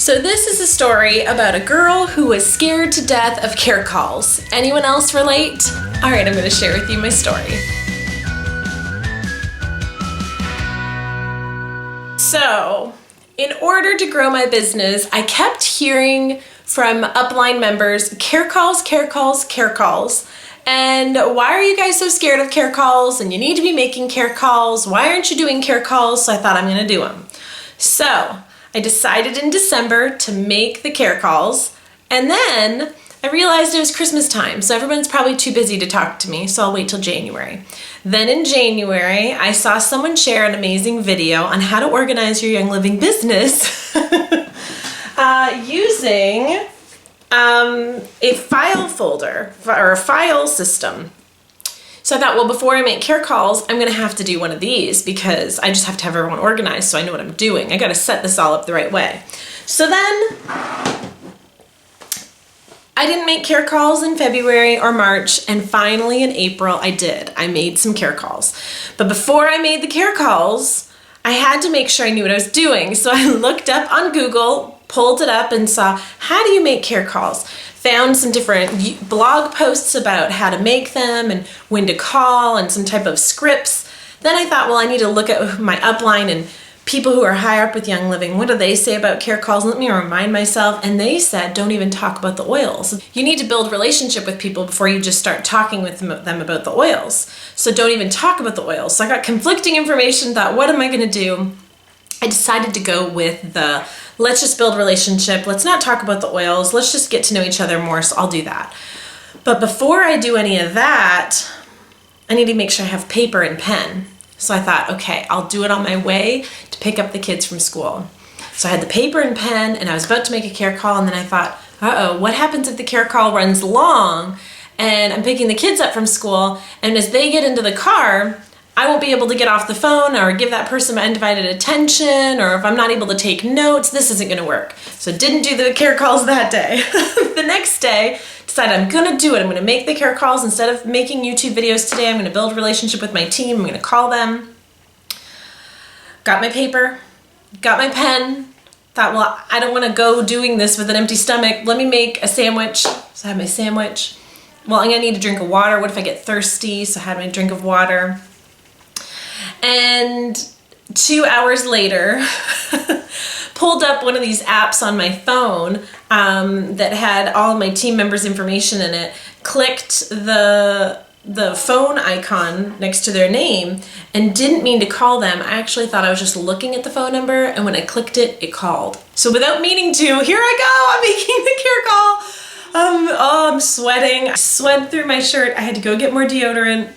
So this is a story about a girl who was scared to death of care calls. Anyone else relate? All right, I'm going to share with you my story. So, in order to grow my business, I kept hearing from upline members, care calls, care calls, care calls. And why are you guys so scared of care calls? And you need to be making care calls. Why aren't you doing care calls? So I thought I'm going to do them. So I decided in December to make the care calls, and then I realized it was Christmas time, so everyone's probably too busy to talk to me, so I'll wait till January. Then in January, I saw someone share an amazing video on how to organize your Young Living business using a file folder or a file system. So I thought, well, before I make care calls, I'm gonna have to do one of these because I just have to have everyone organized so I know what I'm doing. I gotta set this all up the right way. So then I didn't make care calls in February or March, and finally in April I did. I made some care calls. But before I made the care calls, I had to make sure I knew what I was doing. So I looked up on Google, pulled it up and saw, how do you make care calls? Found some different blog posts about how to make them and when to call and some type of scripts. Then I thought, well, I need to look at my upline and people who are higher up with Young Living. What do they say about care calls? Let me remind myself. And they said, don't even talk about the oils. You need to build relationship with people before you just start talking with them about the oils. So don't even talk about the oils. So I got conflicting information, thought, what am I gonna do? I decided to go with the let's just build relationship. Let's not talk about the oils. Let's just get to know each other more. So I'll do that. But before I do any of that, I need to make sure I have paper and pen. So I thought, okay, I'll do it on my way to pick up the kids from school. So I had the paper and pen and I was about to make a care call, and then I thought, uh-oh, what happens if the care call runs long and I'm picking the kids up from school, and as they get into the car, I won't be able to get off the phone or give that person my undivided attention, or if I'm not able to take notes, this isn't gonna work. So didn't do the care calls that day. The next day, decided I'm gonna do it. I'm gonna make the care calls. Instead of making YouTube videos today, I'm gonna build a relationship with my team. I'm gonna call them. Got my paper, got my pen. Thought, well, I don't wanna go doing this with an empty stomach. Let me make a sandwich. So I had my sandwich. Well, I'm gonna need a drink of water. What if I get thirsty? So I had my drink of water. And 2 hours later, pulled up one of these apps on my phone that had all of my team members' information in it, clicked the phone icon next to their name, and didn't mean to call them. I actually thought I was just looking at the phone number, and when I clicked it, it called. So without meaning to, here I go, I'm making the care call. Oh, I'm sweating. I sweat through my shirt. I had to go get more deodorant.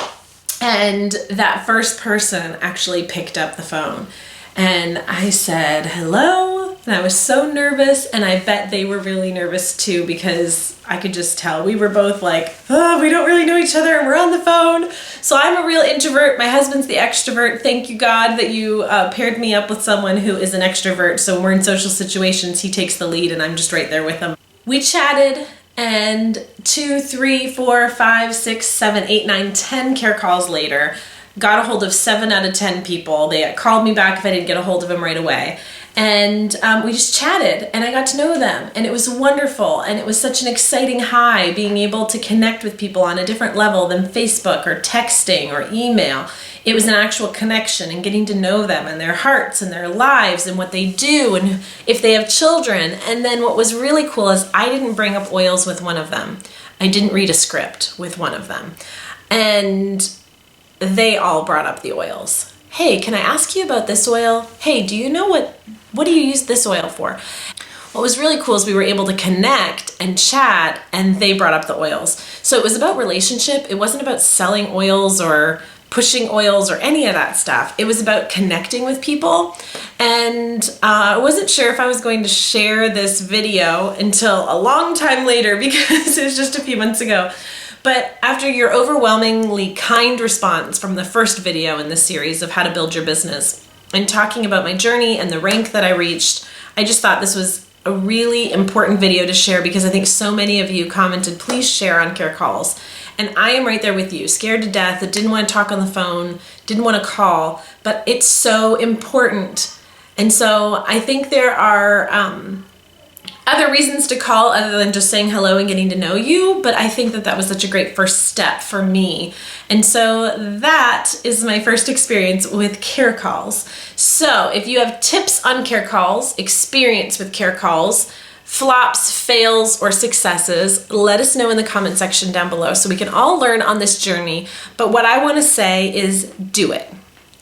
And that first person actually picked up the phone, and I said, hello, and I was so nervous, and I bet they were really nervous too, because I could just tell we were both like, oh, we don't really know each other and we're on the phone. So I'm a real introvert. My husband's the extrovert. Thank you, God, that you paired me up with someone who is an extrovert. So when we're in social situations, he takes the lead and I'm just right there with him. We chatted. And 2, 3, 4, 5, 6, 7, 8, 9, 10 care calls later, got a hold of 7 out of 10 people. They called me back if I didn't get a hold of them right away. And we just chatted, and I got to know them, and it was wonderful. And it was such an exciting high, being able to connect with people on a different level than Facebook or texting or email. It was an actual connection and getting to know them and their hearts and their lives and what they do and if they have children. And then what was really cool is I didn't bring up oils with one of them. I didn't read a script with one of them. And they all brought up the oils. Hey, can I ask you about this oil? Hey, do you know what do you use this oil for? What was really cool is we were able to connect and chat, and they brought up the oils. So it was about relationship. It wasn't about selling oils or pushing oils or any of that stuff. It was about connecting with people. And I wasn't sure if I was going to share this video until a long time later because it was just a few months ago. But after your overwhelmingly kind response from the first video in this series of how to build your business and talking about my journey and the rank that I reached, I just thought this was a really important video to share because I think so many of you commented, please share on care calls. And I am right there with you, scared to death, that didn't want to talk on the phone, didn't want to call, but it's so important. And so I think there are other reasons to call other than just saying hello and getting to know you, but I think that that was such a great first step for me. And so that is my first experience with care calls. So if you have tips on care calls, experience with care calls, flops, fails, or successes, let us know in the comment section down below so we can all learn on this journey. But what I want to say is do it.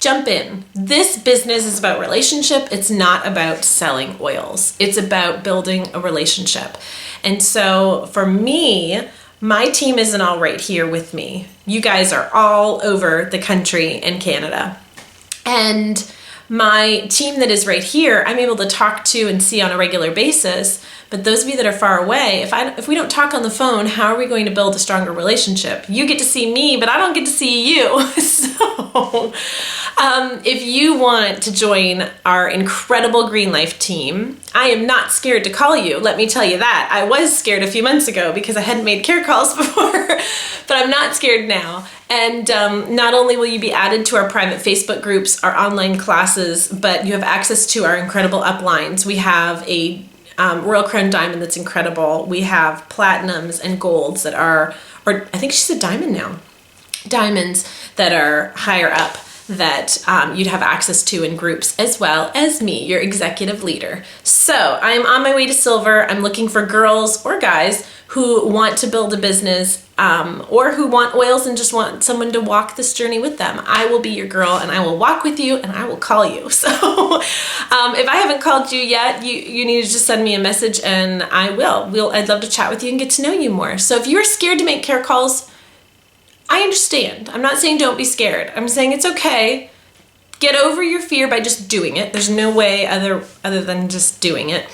Jump in. This business is about relationship. It's not about selling oils. It's about building a relationship. And so for me, my team isn't all right here with me. You guys are all over the country and Canada. And my team that is right here, I'm able to talk to and see on a regular basis. But those of you that are far away, if we don't talk on the phone, how are we going to build a stronger relationship? You get to see me, but I don't get to see you. So if you want to join our incredible Green Life team, I am not scared to call you. Let me tell you that. I was scared a few months ago because I hadn't made care calls before, but I'm not scared now. And not only will you be added to our private Facebook groups, our online classes, but you have access to our incredible uplines. We have a Royal Crown Diamond that's incredible. We have platinums and golds that are, or I think she's a diamond now, diamonds that are higher up that you'd have access to in groups, as well as me, your executive leader. So I'm on my way to silver. I'm looking for girls or guys who want to build a business or who want oils and just want someone to walk this journey with them. I will be your girl and I will walk with you and I will call you. So if I haven't called you yet, you need to just send me a message and I will. I'd love to chat with you and get to know you more. So if you're scared to make care calls, I understand. I'm not saying don't be scared. I'm saying it's okay. Get over your fear by just doing it. There's no way other than just doing it.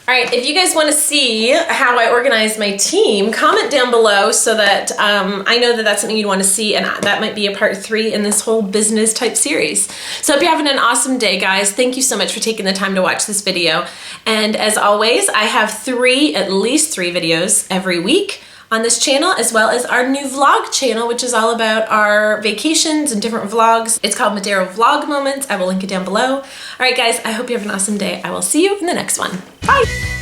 All right, if you guys want to see how I organize my team, comment down below so that I know that that's something you'd want to see, and that might be a part 3 in this whole business type series. So I hope you're having an awesome day, guys. Thank you so much for taking the time to watch this video. And as always, I have at least three videos every week on this channel, as well as our new vlog channel, which is all about our vacations and different vlogs. It's called Medero Vlog Moments. I will link it down below. All right, guys, I hope you have an awesome day. I will see you in the next one. Bye.